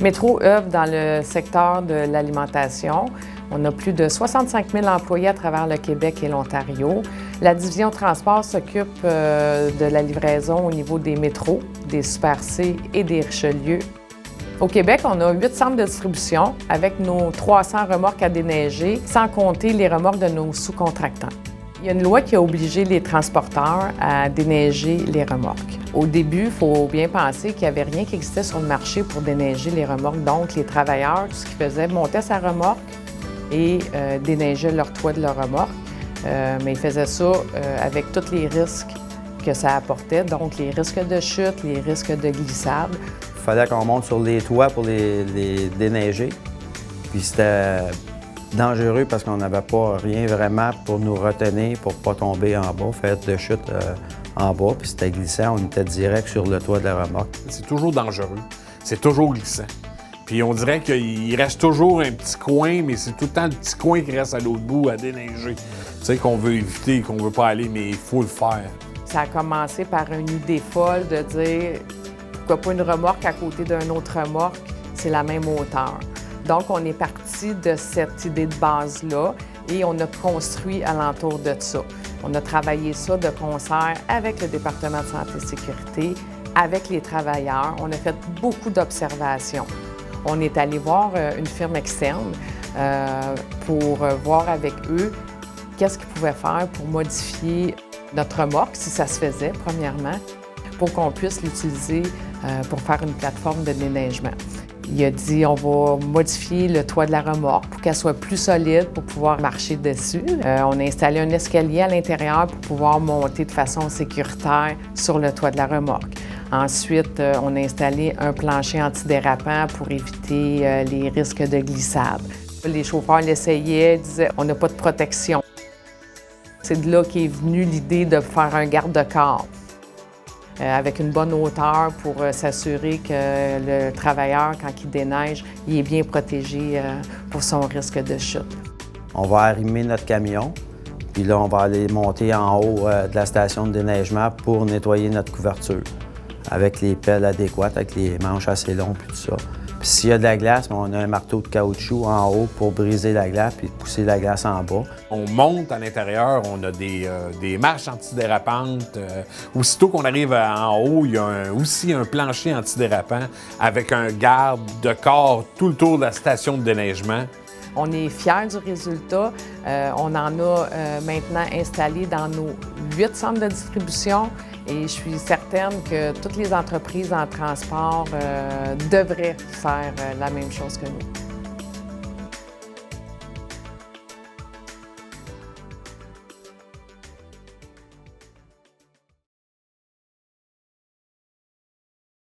Métro œuvre dans le secteur de l'alimentation. On a plus de 65 000 employés à travers le Québec et l'Ontario. La division transport s'occupe de la livraison au niveau des métros, des Super C et des Richelieu. Au Québec, on a 8 centres de distribution avec nos 300 remorques à déneiger, sans compter les remorques de nos sous-contractants. Il y a une loi qui a obligé les transporteurs à déneiger les remorques. Au début, il faut bien penser qu'il n'y avait rien qui existait sur le marché pour déneiger les remorques. Donc, les travailleurs, tout ce qu'ils faisaient, montaient sa remorque et déneigeaient leur toit de leur remorque. Mais ils faisaient ça avec tous les risques que ça apportait, donc les risques de chute, les risques de glissade. Il fallait qu'on monte sur les toits pour les déneiger. Puis c'était dangereux parce qu'on n'avait pas rien vraiment pour nous retenir, pour ne pas tomber en bas, faire de chute en bas. Puis c'était glissant, on était direct sur le toit de la remorque. C'est toujours dangereux, c'est toujours glissant. Puis on dirait qu'il reste toujours un petit coin, mais c'est tout le temps le petit coin qui reste à l'autre bout à déneiger. Tu sais, qu'on veut éviter, qu'on veut pas aller, mais il faut le faire. Ça a commencé par une idée folle de dire pourquoi pas une remorque à côté d'une autre remorque, c'est la même hauteur. Donc, on est parti de cette idée de base-là et on a construit alentour de ça. On a travaillé ça de concert avec le département de santé et sécurité, avec les travailleurs. On a fait beaucoup d'observations. On est allé voir une firme externe pour voir avec eux qu'est-ce qu'ils pouvaient faire pour modifier notre remorque, si ça se faisait, premièrement, pour qu'on puisse l'utiliser pour faire une plateforme de déneigement. Il a dit on va modifier le toit de la remorque pour qu'elle soit plus solide pour pouvoir marcher dessus. On a installé un escalier à l'intérieur pour pouvoir monter de façon sécuritaire sur le toit de la remorque. Ensuite, on a installé un plancher antidérapant pour éviter les risques de glissade. Les chauffeurs l'essayaient, disaient on n'a pas de protection. C'est de là qu'est venue l'idée de faire un garde-corps avec une bonne hauteur pour s'assurer que le travailleur, quand il déneige, il est bien protégé pour son risque de chute. On va arrimer notre camion, puis là, on va aller monter en haut de la station de déneigement pour nettoyer notre couverture avec les pelles adéquates, avec les manches assez longues, puis tout ça. Puis s'il y a de la glace, on a un marteau de caoutchouc en haut pour briser la glace puis pousser la glace en bas. On monte à l'intérieur, on a des marches antidérapantes. Aussitôt qu'on arrive en haut, il y a aussi un plancher antidérapant avec un garde de corps tout le tour de la station de déneigement. On est fiers du résultat. On en a maintenant installé dans nos 8 centres de distribution et je suis certaine que toutes les entreprises en transport devraient faire la même chose que nous.